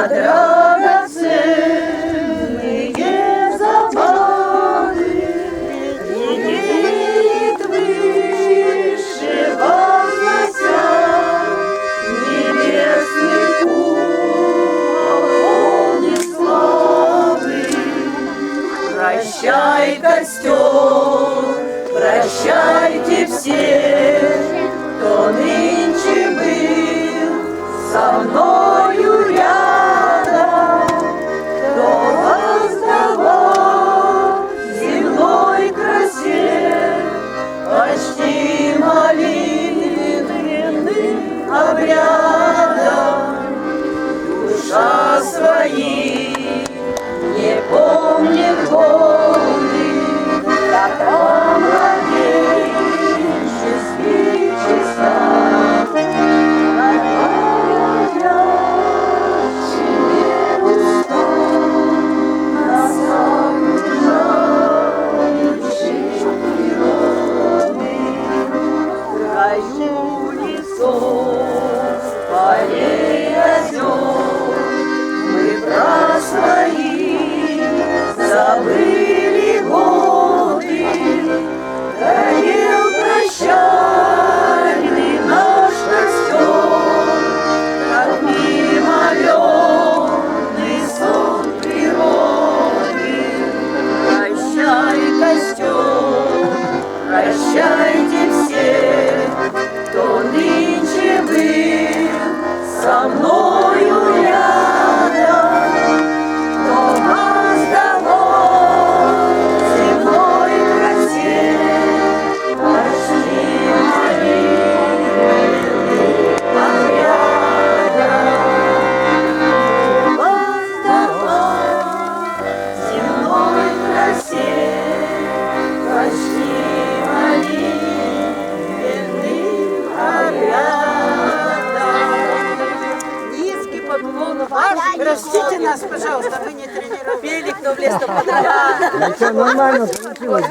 драгоценные забавы, летит выше вознося небесный купол полный славы. Прощай, костер, прощайте все, кто нынче был со мною рядом, кто воздавал земной красе почти молитвенным обрядом. Душа своих не помнит годы, как младенческих часах. Полей озер, мы про свои забыли годы. Горел прощальный наш костер, как мимолетный сон природы. Прощай, костер, прощайте все, кто нынче был со мною рядом, кто воздавал земной красе почти молитвенным обрядом. Воздавал земной красе почти молитвенным обрядом. Низкий поклон ваш. Простите нас, пожалуйста, мы не тренировали. Пели, кто в лес, то подавал. Ничего, нормально получилось.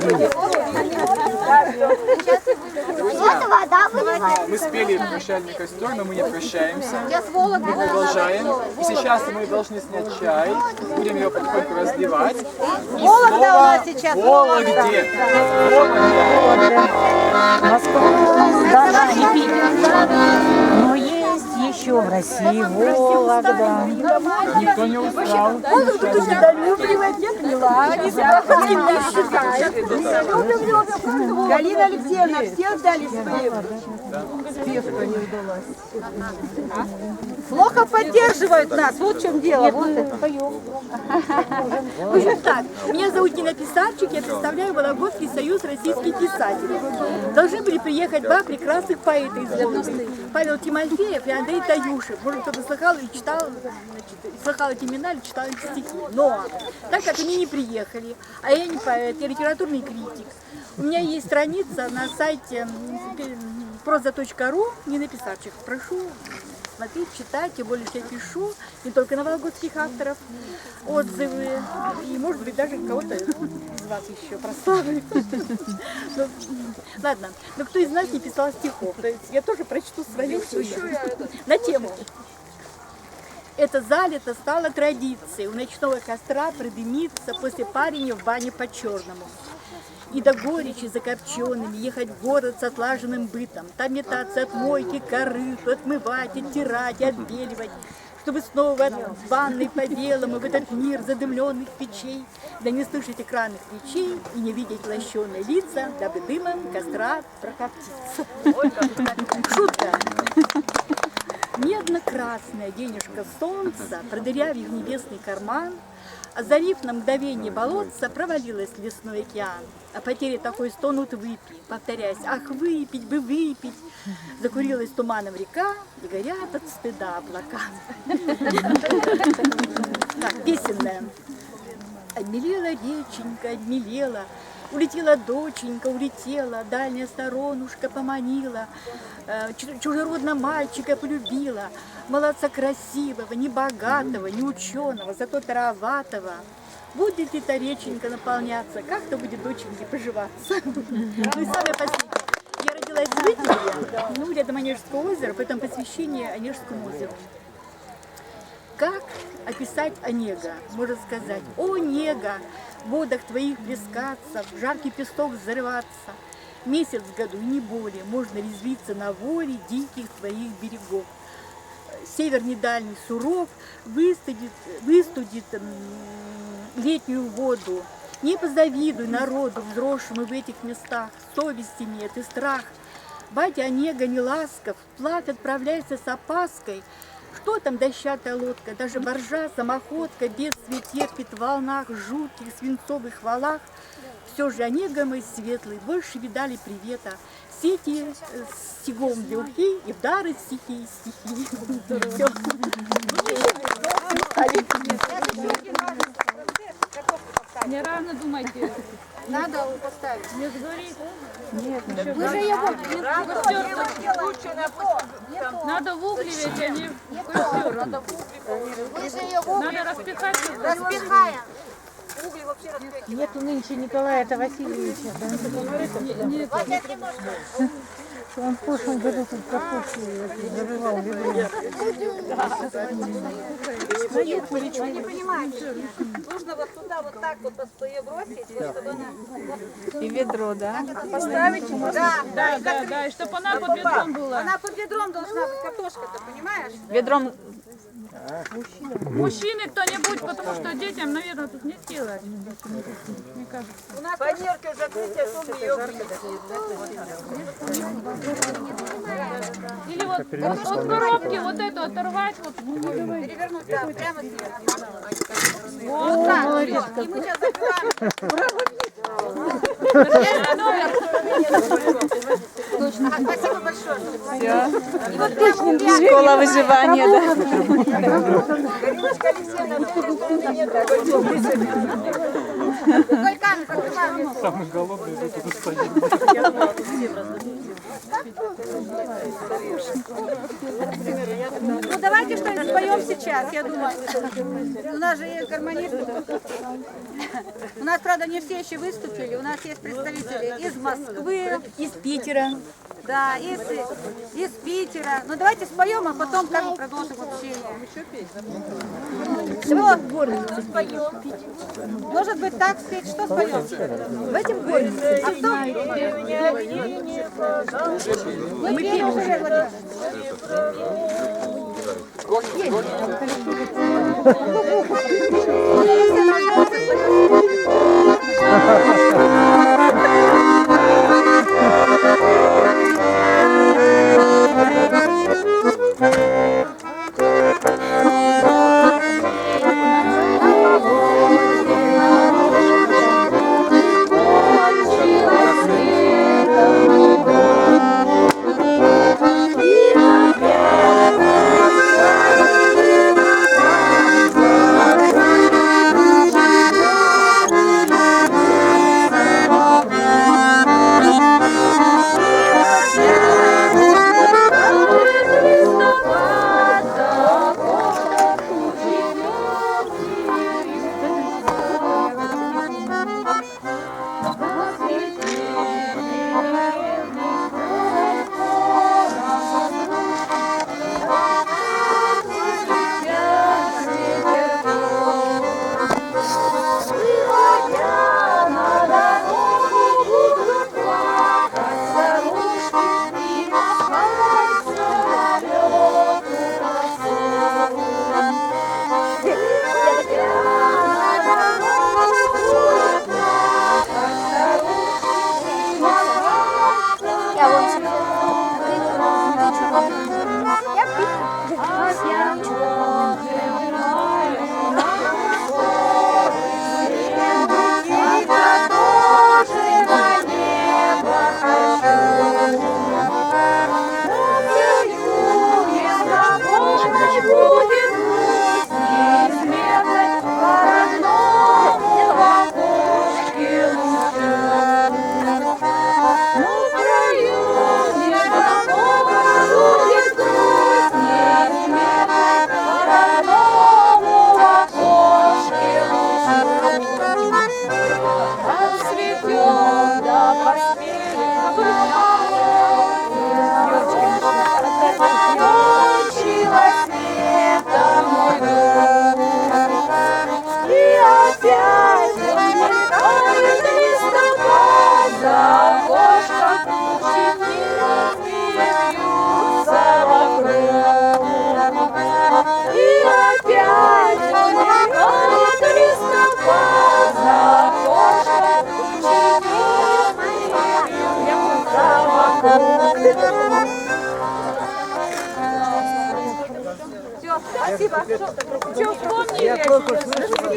Вот вода выливается. Мы спели прощальный костер, но мы не прощаемся. Мы продолжаем. И сейчас мы должны снять чай. Будем ее потихоньку разливать. И Вологда у снова нас сейчас. Вологде. Но есть еще в России Вологда. Никто не устал. Галина Алексеевна, все сдали спев. Спевка не удалась. Плохо поддерживают нас, вот в чем дело. Вот это. В общем так, меня зовут Нина Писарчик, я представляю Вологодский союз российских писателей. Должны были приехать два прекрасных поэта из Володы. Павел Тимофеев и Андрей Таюшев. Может, кто-то слыхал и читал, слыхал эти имена или читал эти стихи. Но, так как они не приехали, а я не поэт, я литературный критик, у меня есть страница на сайте proza.ru, Нина Писарчик. Прошу смотреть, читать, тем более, что я пишу не только на вологодских авторов отзывы, и, может быть, даже кого-то из вас еще прославлю. Ладно, но кто из нас не писал стихов? То есть я тоже прочту свою на тему. Это залито стало традицией. У ночного костра продымиться после парения в бане по-черному. И до горечи закопченными ехать в город с отлаженным бытом. Там метаться от мойки, корыт, отмывать, оттирать, отбеливать. Чтобы снова от ванной по белому в этот мир задымленных печей, да не слышать экранных речей и не видеть лощеные лица, дабы дымом костра прокоптиться. Шутка. Медно-красная денежка солнца, продырявив небесный карман, озарив на мгновение болотца, провалилась в лесной океан. О потере такой стонут выпить, повторяясь: ах, выпить бы, выпить. Закурилась туманом река, и горят от стыда облака. Так, песенная. Обмелела реченька, обмелела, улетела доченька, улетела, дальняя сторонушка поманила, чужеродно мальчика полюбила, молодца красивого, не богатого, не ученого, зато тароватого. Будет ли та реченька наполняться, как-то будет доченьке поживаться. Ну и самое последнее. Я родилась в Вытееве, рядом Онежского озера, поэтому посвящение Онежскому озеру. Как описать Онега, можно сказать: «О, нега, в водах твоих плескаться, в жаркий песок взрываться, месяц в году и не более можно резвиться на воре диких твоих берегов. Север недальний суров выстудит летнюю воду. Не позавидуй народу, взросшему в этих местах, совести нет и страх. Батя Онега не ласков, вплавь отправляйся с опаской. Что там дощатая лодка, даже боржа, самоходка, бедствие терпит в волнах, жутких свинцовых валах. Все же Онега мой светлый, больше видали привета. Сети стегом белки и вдары стихи. Всё. Не рано думайте. Надо поставить. Не сгорит. Вы же его Надо в угли ведь, а не в костер. Надо распихать. Распихаем. Нету нынче Николая Васильевича. Что он в прошлом году тут картошку зарывал ведро. Вы не понимаете. Нужно вот туда вот так вот ее бросить, чтобы она... И ведро, да? Поставить? Да. Да, и чтобы она под ведром была. Она под ведром должна быть, картошка-то, понимаешь? Ведром. Мужчины кто-нибудь, потому что детям, наверное, тут не сделать. Мне кажется. У нас фанеркой закрытие, чтобы ее Или вот от коробки вот эту оторвать, вот перевернуть, да, прямо сверху. вот так. И мы сейчас закрываем. Спасибо большое. И вот прямо Школа выживания, да? Галиночка Алексеевна, Кольками закрываем. Самый голодный это тут стоит. Ну давайте что-нибудь споем сейчас, я думаю. У нас же есть гармонисты. У нас, правда, не все еще выступили. У нас есть представители из Москвы, из Питера. да, из Питера. Ну давайте споем, а потом как бы продолжим общение. Что? Споем. Может быть так спеть, что споем? В этом городе. А кто? Мы пели уже, Владимир. Научилась света мой дом. Все, спасибо. Что вспомнили?